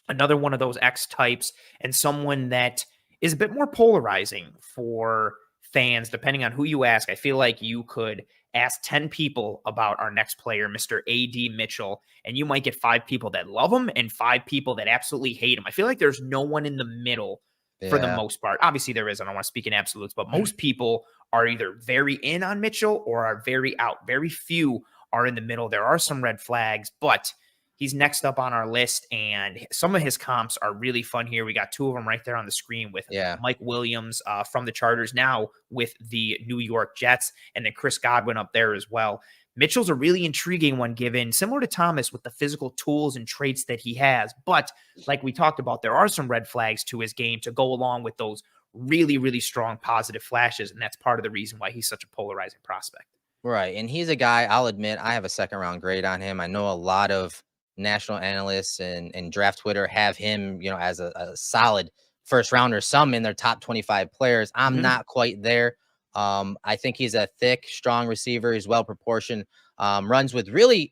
another one of those X types, and someone that is a bit more polarizing for fans, depending on who you ask. I feel like you could ask 10 people about our next player, Mr. AD Mitchell, and you might get 5 people that love him and 5 people that absolutely hate him. I feel like there's no one in the middle for the Yeah. most part. Obviously, there is. I don't want to speak in absolutes, but most people are either very in on Mitchell or are very out. Very few are in the middle. There are some red flags, but he's next up on our list, and some of his comps are really fun here. We got 2 of them right there on the screen with Mike Williams from the Chargers, now with the New York Jets, and then Chris Godwin up there as well. Mitchell's a really intriguing one, given similar to Thomas with the physical tools and traits that he has. But like we talked about, there are some red flags to his game to go along with those really, really strong positive flashes. And that's part of the reason why he's such a polarizing prospect. Right. And he's a guy, I'll admit, I have a second round grade on him. I know a lot of national analysts and draft Twitter have him, as a solid first rounder, some in their top 25 players. I'm not quite there. I think he's a thick, strong receiver. He's well proportioned, runs with really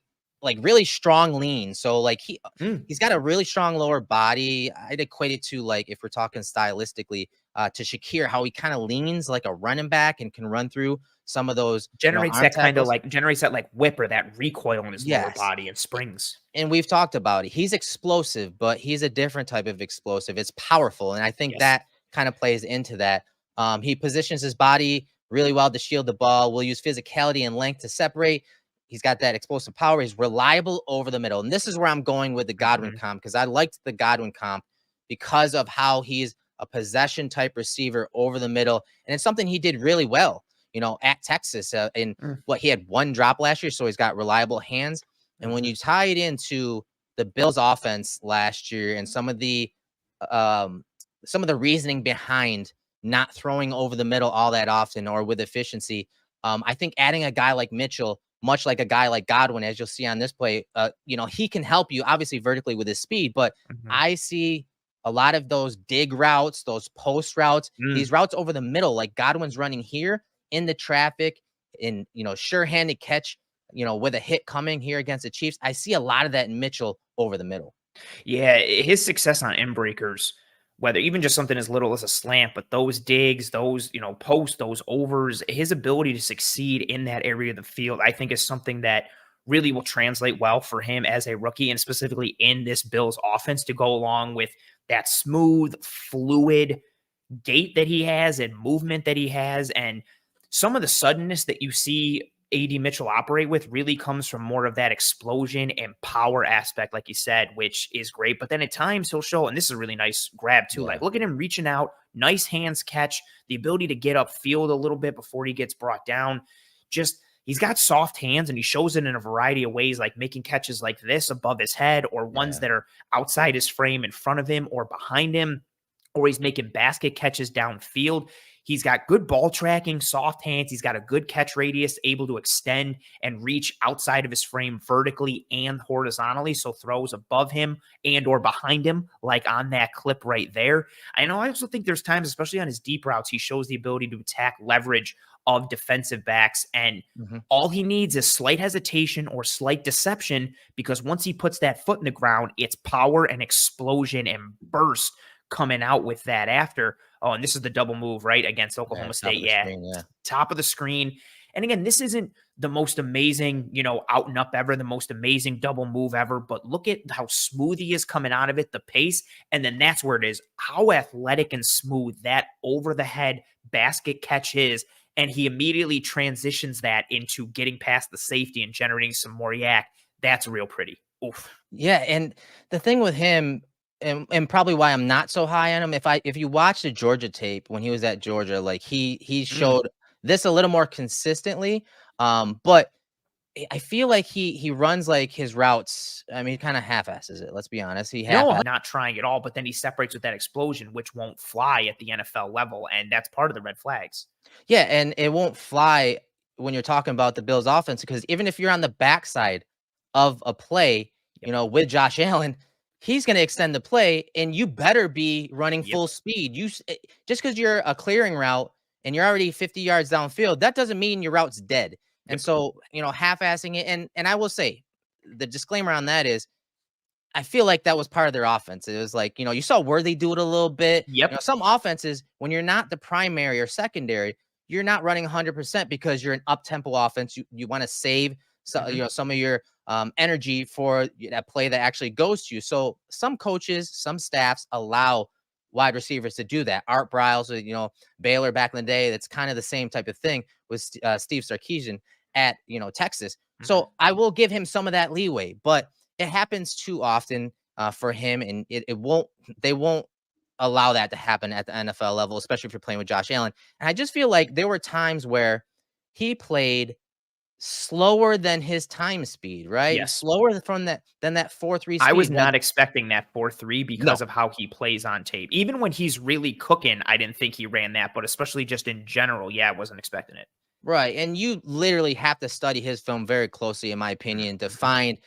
strong lean. So he's got a really strong lower body. I'd equate it to, like, if we're talking stylistically, to Shakir, how he kind of leans like a running back and can run through some of those generates arm that kind of tackles. generates that whip or that recoil in his lower body and springs. And we've talked about it. He's explosive, but he's a different type of explosive. It's powerful. And I think that kind of plays into that. He positions his body really well to shield the ball. We'll use physicality and length to separate. He's got that explosive power. He's reliable over the middle. And this is where I'm going with the Godwin comp, because I liked the Godwin comp because of how he's a possession type receiver over the middle. And it's something he did really well, at Texas. He had 1 drop last year, so he's got reliable hands. And when you tie it into the Bills offense last year and some of the reasoning behind not throwing over the middle all that often or with efficiency, I think adding a guy like Mitchell, much like a guy like Godwin, as you'll see on this play, he can help you obviously vertically with his speed, but I see a lot of those dig routes, those post routes, these routes over the middle, like Godwin's running here in the traffic, in, sure-handed catch, with a hit coming here against the Chiefs. I see a lot of that in Mitchell over the middle. Yeah, his success on end breakers, whether even just something as little as a slant, but those digs, those, posts, those overs, his ability to succeed in that area of the field, I think is something that really will translate well for him as a rookie, and specifically in this Bills offense, to go along with that smooth, fluid gait that he has and movement that he has. And some of the suddenness that you see AD Mitchell operate with really comes from more of that explosion and power aspect, like you said, which is great. But then at times he'll show, and this is a really nice grab too, like look at him reaching out, nice hands catch, the ability to get upfield a little bit before he gets brought down. Just, he's got soft hands, and he shows it in a variety of ways, like making catches like this above his head, or ones that are outside his frame in front of him or behind him, or he's making basket catches downfield. He's got good ball tracking, soft hands. He's got a good catch radius, able to extend and reach outside of his frame vertically and horizontally. So throws above him and or behind him, like on that clip right there. I also think there's times, especially on his deep routes, he shows the ability to attack leverage of defensive backs. And all he needs is slight hesitation or slight deception, because once he puts that foot in the ground, it's power and explosion and burst coming out with that after. Oh, and this is the double move, right, against Oklahoma State. Top of the screen. And again, this isn't the most amazing, out and up ever, the most amazing double move ever, but look at how smooth he is coming out of it, the pace. And then that's where it is, how athletic and smooth that over the head basket catch is. And he immediately transitions that into getting past the safety and generating some more yak. That's real pretty. Oof. Yeah. And the thing with him, and probably why I'm not so high on him, if you watch the Georgia tape when he was at Georgia, like he showed this a little more consistently. But I feel like he runs like his routes. I mean, he kind of half-asses it. Let's be honest. Not trying at all, but then he separates with that explosion, which won't fly at the NFL level, and that's part of the red flags. Yeah, and it won't fly when you're talking about the Bills offense, because even if you're on the backside of a play, with Josh Allen, he's going to extend the play, and you better be running full speed. Just because you're a clearing route and you're already 50 yards downfield, that doesn't mean your route's dead. And so, half-assing it. And I will say, the disclaimer on that is, I feel like that was part of their offense. It was like, you saw Worthy do it a little bit. Yep. Some offenses, when you're not the primary or secondary, you're not running 100% because you're an up-tempo offense. You want to save Mhm. some of your energy for that play that actually goes to you. So some coaches, some staffs allow wide receivers to do that. Art Briles, Baylor back in the day, that's kind of the same type of thing with Steve Sarkisian at Texas. Mhm. So I will give him some of that leeway, but it happens too often for him, and they won't allow that to happen at the NFL level, especially if you're playing with Josh Allen. And I just feel like there were times where he played slower than his time speed, right? Yes. Slower from that than that 4.3 I was speed. not expecting that 4.3 because No. of how he plays on tape. Even when he's really cooking, I didn't think he ran that, but especially just in general, yeah, I wasn't expecting it. Right. And you literally have to study his film very closely, in my Mhm. opinion, to Mhm. find,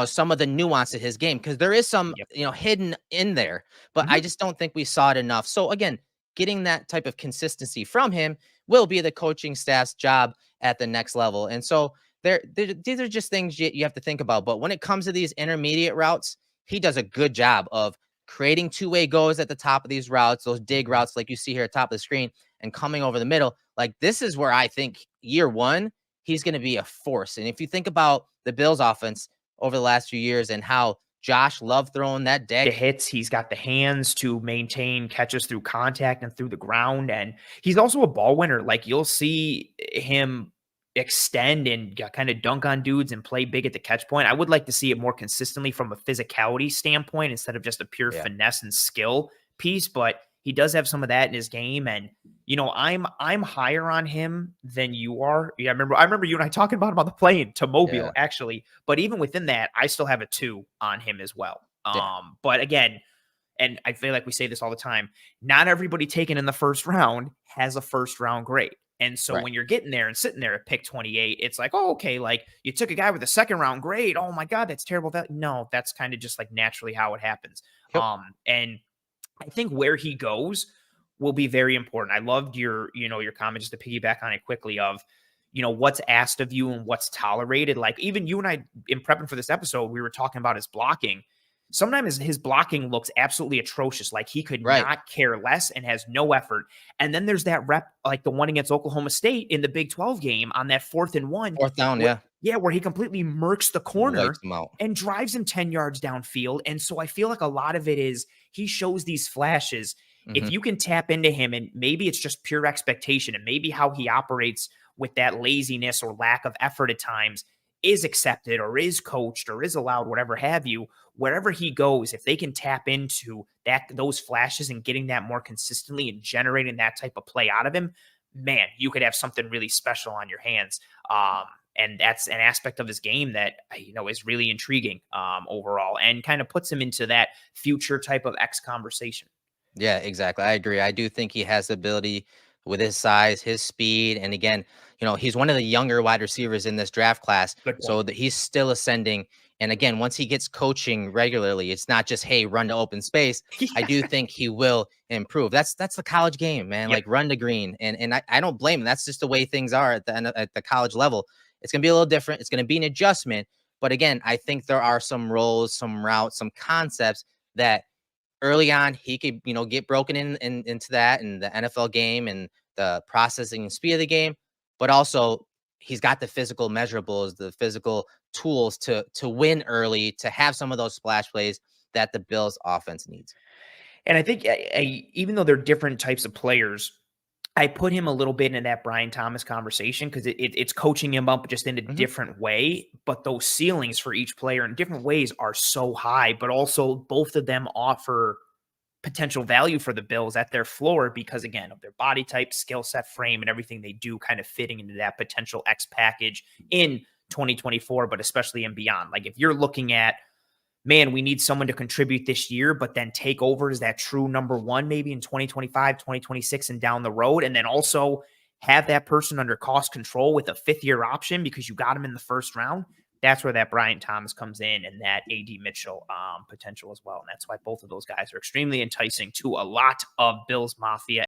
some of the nuance of his game because there is some, Yep. hidden in there, but I Mhm. just don't think we saw it enough. So again, getting that type of consistency from him will be the coaching staff's job at the next level. And so these are just things you have to think about. But when it comes to these intermediate routes, he does a good job of creating two-way goes at the top of these routes, those dig Mhm. routes like you see here at top of the screen, and coming over the middle. Like this is where I think year one, he's going to be a force. And if you think about the Bills offense over the last few years and how Josh loved throwing that The deck. hits, he's got the hands to maintain catches through contact and through the ground, and he's also a ball winner. Like, you'll see him extend and kinda dunk on dudes and play big at the catch point. I would like to see it more consistently from a physicality standpoint instead of just a pure Yeah. finesse and skill piece, but he does have some of that in his game, and, I'm higher on him than you are. Yeah, I remember you and I talking about him on the plane to Mobile, Yeah. actually, but even within that, I still have a 2 on him as well. Yeah. But again, and I feel like we say this all the time, not everybody taken in the first round has a first round grade. And so Right. when you're getting there and sitting there at pick 28, it's like, oh, okay, like you took a guy with a second round grade. Oh my God, that's terrible. No, that's kind of just like naturally how it happens. Yep. And I think where he goes will be very important. I loved your comment just to piggyback on it quickly of, what's asked of you and what's tolerated. Like even you and I in prepping for this episode, we were talking about his blocking. Sometimes his blocking looks absolutely atrocious. Like he could Right. not care less and has no effort. And then there's that rep, like the one against Oklahoma State in the Big 12 game on that 4th and 1, Fourth down. where, Yeah. yeah, where he completely murks the Wipes corner them out. and drives him 10 yards downfield. And so I feel like a lot of it is he shows these flashes. If Hmm. you can tap into him, and maybe it's just pure expectation, and maybe how he operates with that laziness or lack of effort at times is accepted or is coached or is allowed, whatever have you, wherever he goes, if they can tap into those flashes and getting that more consistently and generating that type of play out of him, man, you could have something really special on your hands. And that's an aspect of his game that is really intriguing overall, and kind of puts him into that future type of X conversation. Yeah, exactly. I agree. I do think he has the ability with his size, his speed, and again, he's one of the younger wide receivers in this draft class, Good so point. that he's still ascending. And again, once he gets coaching regularly, it's not just hey, run to open space. I Yeah. do think he will improve. That's the college game, man. Yep. Like run to green, and I don't blame him. That's just the way things are at the college level. It's gonna be a little different. It's gonna be an adjustment, but again, I think there are some roles, some routes, some concepts that early on he could get broken in into that and the NFL game and the processing and speed of the game, but also he's got the physical measurables, the physical tools to win early, to have some of those splash plays that the Bills offense needs. And I think even though they're different types of players, I put him a little bit in that Brian Thomas conversation because it's coaching him up just in a Hmm. different way. But those ceilings for each player in different ways are so high, but also both of them offer potential value for the Bills at their floor because, again, of their body type, skill set, frame, and everything they do kind of fitting into that potential X package in 2024, but especially and beyond. Like if you're looking at, man, we need someone to contribute this year, but then take over as that true number one, maybe in 2025, 2026, and down the road. And then also have that person under cost control with a 5th-year option because you got him in the first round. That's where that Brian Thomas comes in, and that AD Mitchell potential as well. And that's why both of those guys are extremely enticing to a lot of Bills Mafia